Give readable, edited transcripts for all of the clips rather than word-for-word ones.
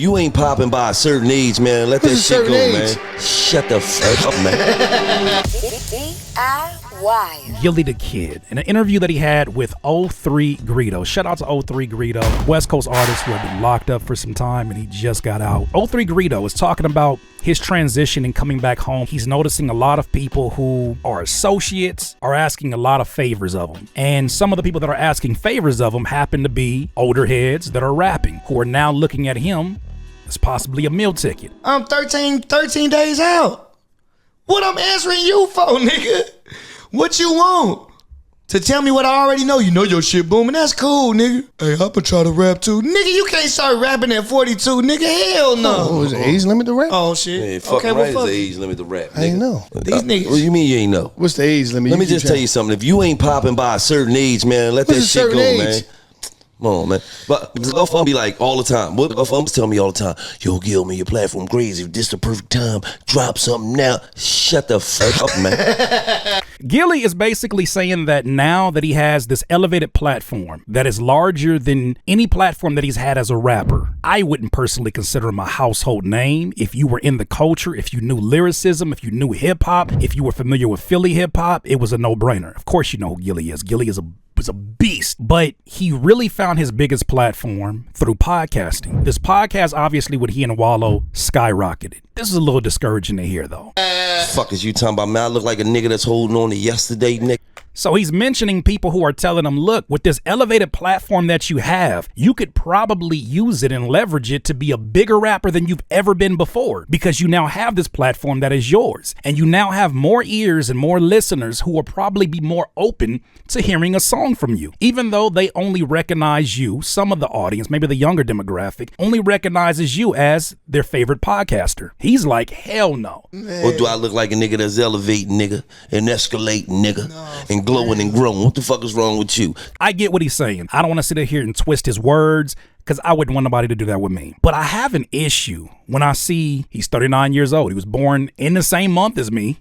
you ain't popping by a certain age, man, let that shit go, man. Shut the fuck up, man. Gillie the Kid, in an interview that he had with 03 Greedo. Shout out to 03 Greedo, West Coast artist who had been locked up for some time and he just got out. 03 Greedo is talking about his transition and coming back home. He's noticing a lot of people who are associates are asking a lot of favors of him. And some of the people that are asking favors of him happen to be older heads that are rapping, who are now looking at him as possibly a meal ticket. I'm 13 days out. What I'm answering you for, nigga? What you want? To tell me what I already know. You know your shit booming. That's cool, nigga. Hey, I'ma try to rap too. Nigga, you can't start rapping at 42, nigga. Hell no. Oh, is it age limit to rap? Oh, shit. Man, fucking right, it's the age limit to rap, nigga. I ain't know. These niggas. What do you mean you ain't know? What's the age limit? Let me just tell you something. If you ain't popping by a certain age, man, let that shit go, man. Come on, man. But Gulf be like all the time. What Gulf tell me all the time? Yo, Gil, man, your platform crazy. If this the perfect time, drop something now. Shut the fuck up, man. Gillie is basically saying that now that he has this elevated platform that is larger than any platform that he's had as a rapper, I wouldn't personally consider him a household name. If you were in the culture, if you knew lyricism, if you knew hip hop, if you were familiar with Philly hip hop, it was a no-brainer. Of course you know who Gillie is. Gillie is a beast, but he really found his biggest platform through podcasting. This podcast, obviously, with he and Wallow, skyrocketed. This is a little discouraging to hear, though. Fuck is you talking about, man? I look like a nigga that's holding on to yesterday, nigga. So he's mentioning people who are telling him, look, with this elevated platform that you have, you could probably use it and leverage it to be a bigger rapper than you've ever been before, because you now have this platform that is yours, and you now have more ears and more listeners who will probably be more open to hearing a song from you. Even though they only recognize you, some of the audience, maybe the younger demographic, only recognizes you as their favorite podcaster. He's like, hell no. Or do I look like a nigga that's elevating, nigga, and escalating, nigga, and glowing and growing? What the fuck is wrong with you? I get what he's saying. I don't want to sit here and twist his words, because I wouldn't want nobody to do that with me. But I have an issue when I see he's 39 years old. He was born in the same month as me,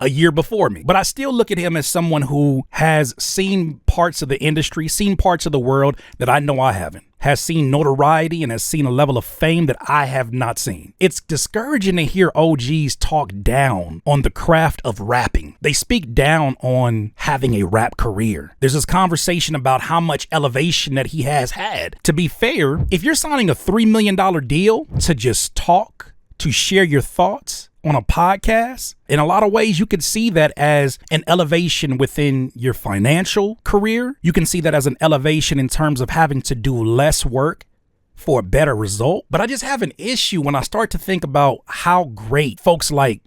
a year before me. But I still look at him as someone who has seen parts of the industry, seen parts of the world that I know I haven't, has seen notoriety and has seen a level of fame that I have not seen. It's discouraging to hear OGs talk down on the craft of rapping. They speak down on having a rap career. There's this conversation about how much elevation that he has had. To be fair, if you're signing a $3 million deal to just talk, to share your thoughts on a podcast, in a lot of ways you could see that as an elevation within your financial career. You can see that as an elevation in terms of having to do less work for a better result. But I just have an issue when I start to think about how great folks like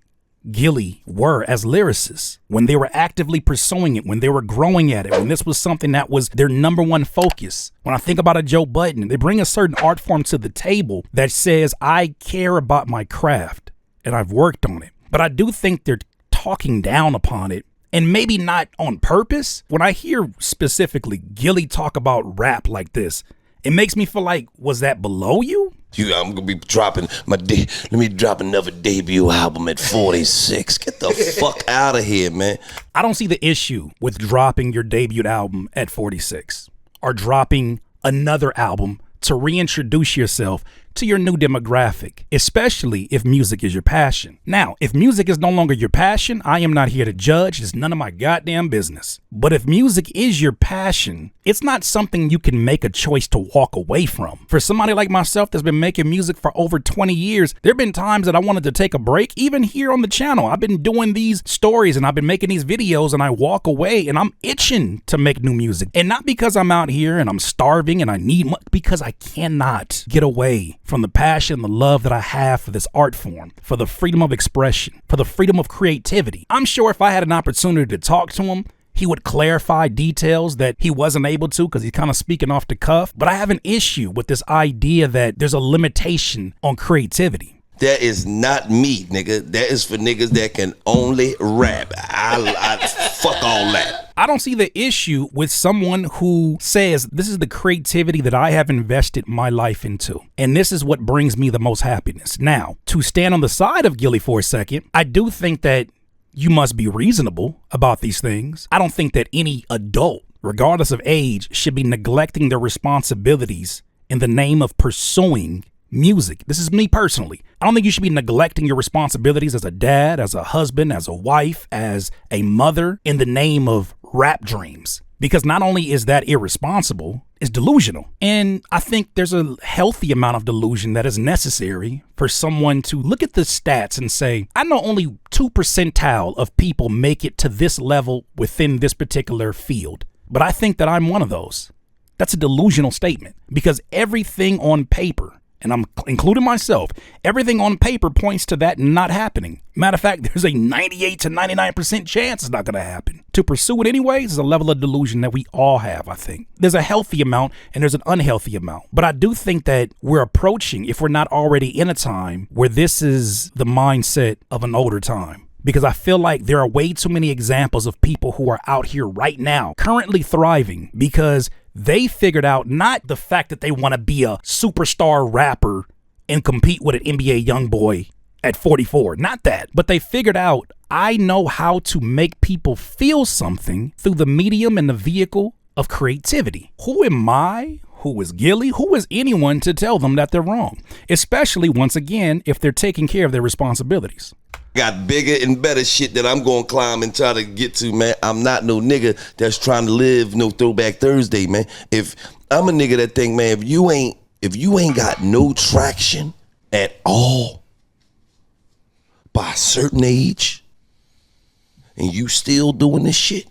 Gillie were as lyricists, when they were actively pursuing it, when they were growing at it, when this was something that was their number one focus. When I think about a Joe Budden, they bring a certain art form to the table that says, I care about my craft and I've worked on it. But I do think they're talking down upon it, and maybe not on purpose. When I hear specifically Gillie talk about rap like this, it makes me feel like, was that below you? I'm gonna be dropping let me drop another debut album at 46. Get the fuck out of here, man. I don't see the issue with dropping your debut album at 46 or dropping another album to reintroduce yourself to your new demographic, especially if music is your passion. Now, if music is no longer your passion, I am not here to judge. It's none of my goddamn business. But if music is your passion, it's not something you can make a choice to walk away from. For somebody like myself that's been making music for over 20 years, there have been times that I wanted to take a break, even here on the channel. I've been doing these stories and I've been making these videos, and I walk away and I'm itching to make new music. And not because I'm out here and I'm starving and I need money, because I cannot get away from the passion, the love that I have for this art form, for the freedom of expression, for the freedom of creativity. I'm sure if I had an opportunity to talk to him, he would clarify details that he wasn't able to because he's kind of speaking off the cuff. But I have an issue with this idea that there's a limitation on creativity. That is not me, nigga. That is for niggas that can only rap. I fuck all that. I don't see the issue with someone who says, this is the creativity that I have invested my life into, and this is what brings me the most happiness. Now, to stand on the side of Gillie for a second, I do think that you must be reasonable about these things. I don't think that any adult, regardless of age, should be neglecting their responsibilities in the name of pursuing music. This is me personally. I don't think you should be neglecting your responsibilities as a dad, as a husband, as a wife, as a mother in the name of rap dreams. Because not only is that irresponsible, it's delusional. And I think there's a healthy amount of delusion that is necessary for someone to look at the stats and say, I know only 2% of people make it to this level within this particular field. But I think that I'm one of those. That's a delusional statement because everything on paper, and I'm including myself, everything on paper points to that not happening. Matter of fact, there's a 98 to 99% chance it's not going to happen. To pursue it anyways is a level of delusion that we all have, I think. There's a healthy amount and there's an unhealthy amount. But I do think that we're approaching, if we're not already in a time where this is the mindset of an older time. Because I feel like there are way too many examples of people who are out here right now, currently thriving because they figured out not the fact that they want to be a superstar rapper and compete with an NBA YoungBoy at 44. Not that. But they figured out, I know how to make people feel something through the medium and the vehicle of creativity. Who am I? Who is Gillie? Who is anyone to tell them that they're wrong? Especially, once again, if they're taking care of their responsibilities. Got bigger and better shit that I'm gonna climb and try to get to, man. I'm not no nigga that's trying to live no Throwback Thursday, man. If I'm a nigga that think, man, if you ain't got no traction at all by a certain age and you still doing this shit,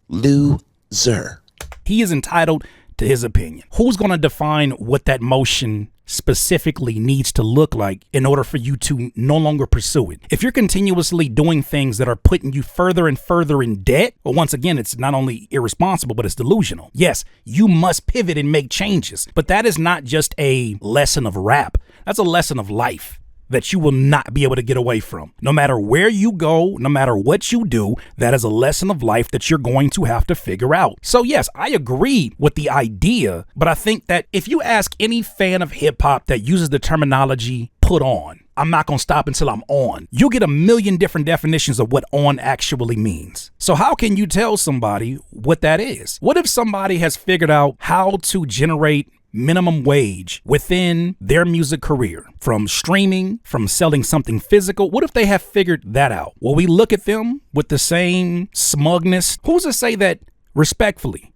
loser. He is entitled to his opinion. Who's going to define what that motion specifically needs to look like in order for you to no longer pursue it? If you're continuously doing things that are putting you further and further in debt, well, once again, it's not only irresponsible, but it's delusional. Yes, you must pivot and make changes, but that is not just a lesson of rap. That's a lesson of life that you will not be able to get away from. No matter where you go, no matter what you do, that is a lesson of life that you're going to have to figure out. So yes, I agree with the idea, but I think that if you ask any fan of hip hop that uses the terminology put on, I'm not going to stop until I'm on, you'll get a million different definitions of what on actually means. So how can you tell somebody what that is? What if somebody has figured out how to generate minimum wage within their music career, from streaming, from selling something physical? What if they have figured that out? Will we look at them with the same smugness? Who's to say that, respectfully,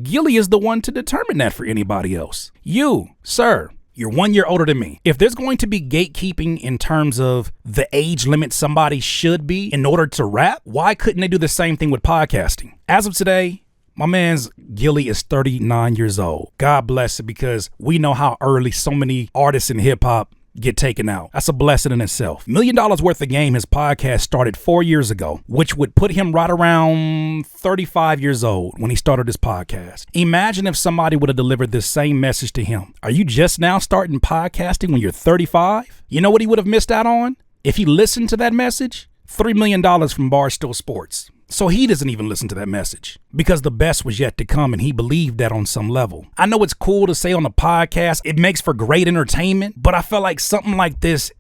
Gillie is the one to determine that for anybody else? You, sir, you're 1 year older than me. If there's going to be gatekeeping in terms of the age limit somebody should be in order to rap, why couldn't they do the same thing with podcasting? As of today, my man's Gillie is 39 years old. God bless it, because we know how early so many artists in hip hop get taken out. That's a blessing in itself. $1 million worth of game, his podcast started 4 years ago, which would put him right around 35 years old when he started his podcast. Imagine if somebody would have delivered this same message to him. Are you just now starting podcasting when you're 35? You know what he would have missed out on? If he listened to that message? $3 million from Barstool Sports. So he doesn't even listen to that message because the best was yet to come, and he believed that on some level. I know it's cool to say on a podcast, it makes for great entertainment, but I feel like something like this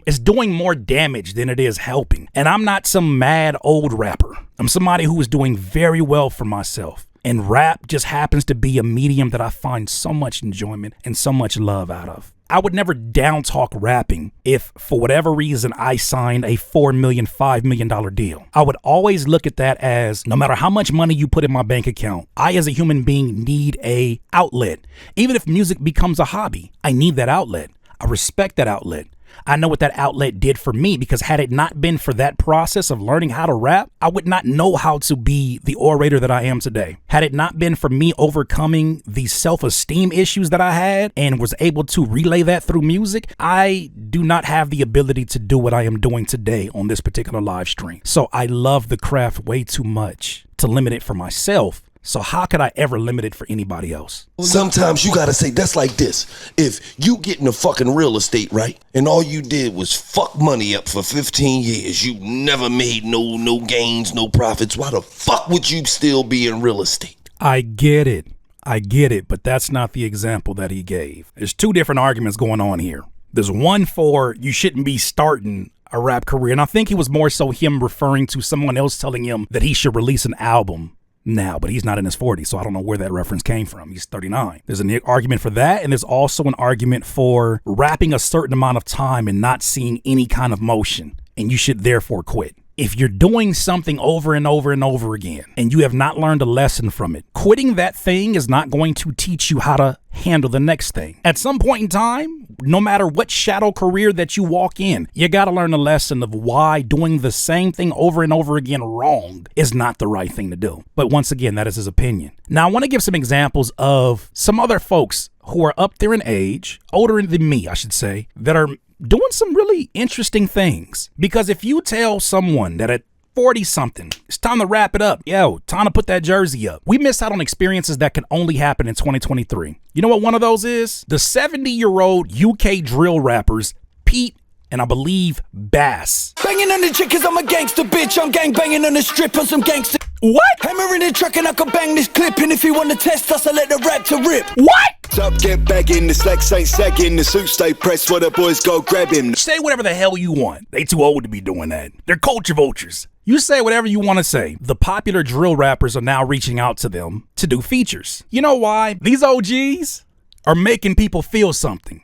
is doing more damage than it is helping. And I'm not some mad old rapper. I'm somebody who is doing very well for myself. And rap just happens to be a medium that I find so much enjoyment and so much love out of. I would never down talk rapping if, for whatever reason, I signed a $4 million, $5 million deal. I would always look at that as, no matter how much money you put in my bank account, I as a human being need a outlet. Even if music becomes a hobby, I need that outlet. I respect that outlet. I know what that outlet did for me, because had it not been for that process of learning how to rap, I would not know how to be the orator that I am today. Had it not been for me overcoming the self-esteem issues that I had and was able to relay that through music, I do not have the ability to do what I am doing today on this particular live stream. So I love the craft way too much to limit it for myself. So how could I ever limit it for anybody else? Sometimes you gotta say, that's like this. If you get into fucking real estate, right, and all you did was fuck money up for 15 years, you never made no gains, no profits, why the fuck would you still be in real estate? I get it, but that's not the example that he gave. There's two different arguments going on here. There's one for you shouldn't be starting a rap career, and I think it was more so him referring to someone else telling him that he should release an album now, but he's not in his 40s, so I don't know where that reference came from. He's 39. There's an argument for that, and there's also an argument for rapping a certain amount of time and not seeing any kind of motion, and you should therefore quit. If you're doing something over and over and over again, and you have not learned a lesson from it, quitting that thing is not going to teach you how to handle the next thing. At some point in time, no matter what shadow career that you walk in, you got to learn a lesson of why doing the same thing over and over again wrong is not the right thing to do. But once again, that is his opinion. Now, I want to give some examples of some other folks who are up there in age, older than me, I should say, that are doing some really interesting things. Because if you tell someone that at 40 something, it's time to wrap it up. Yo, time to put that jersey up. We miss out on experiences that can only happen in 2023. You know what one of those is? The 70-year-old UK drill rappers, Pete and I believe Bass. Banging on the chick 'cause I'm a gangster bitch. I'm gang banging on the strip on some gangster. What? Hammer in the truck and I can bang this clip. And if you want to test us, I let the rap to rip. What? Up, get bagging, the slacks ain't sagging, the suit stay pressed where the boys go grab him. Say whatever the hell you want. They too old to be doing that. They're culture vultures. You say whatever you want to say. The popular drill rappers are now reaching out to them to do features. You know why? These OGs are making people feel something.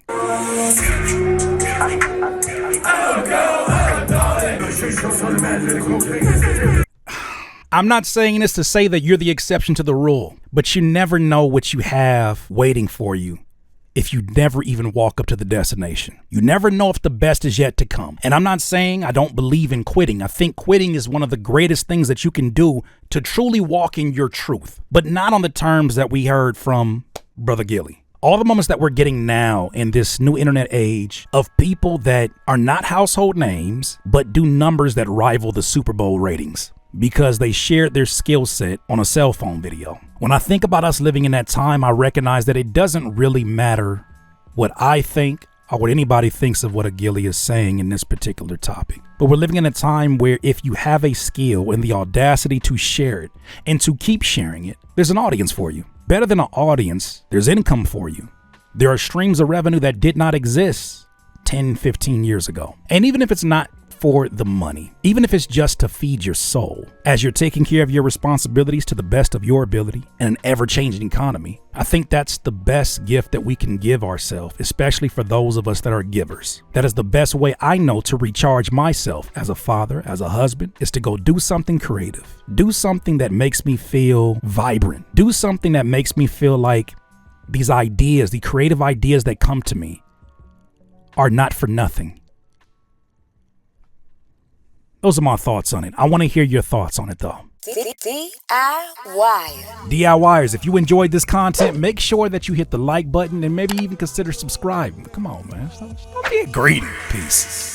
I'm not saying this to say that you're the exception to the rule, but you never know what you have waiting for you if you never even walk up to the destination. You never know if the best is yet to come. And I'm not saying I don't believe in quitting. I think quitting is one of the greatest things that you can do to truly walk in your truth, but not on the terms that we heard from Brother Gillie. All the moments that we're getting now in this new internet age of people that are not household names, but do numbers that rival the Super Bowl ratings because they shared their skill set on a cell phone video. When I think about us living in that time, I recognize that it doesn't really matter what I think or what anybody thinks of what a Gillie is saying in this particular topic. But we're living in a time where if you have a skill and the audacity to share it and to keep sharing it, there's an audience for you. Better than an audience, there's income for you. There are streams of revenue that did not exist 10, 15 years ago. And even if it's not for the money, even if it's just to feed your soul, as you're taking care of your responsibilities to the best of your ability in an ever-changing economy, I think that's the best gift that we can give ourselves, especially for those of us that are givers. That is the best way I know to recharge myself as a father, as a husband, is to go do something creative. Do something that makes me feel vibrant. Do something that makes me feel like these ideas, the creative ideas that come to me are not for nothing. Those are my thoughts on it. I want to hear your thoughts on it, though. DIYers, if you enjoyed this content, make sure that you hit the like button and maybe even consider subscribing. Come on, man. Stop being greedy. Peace.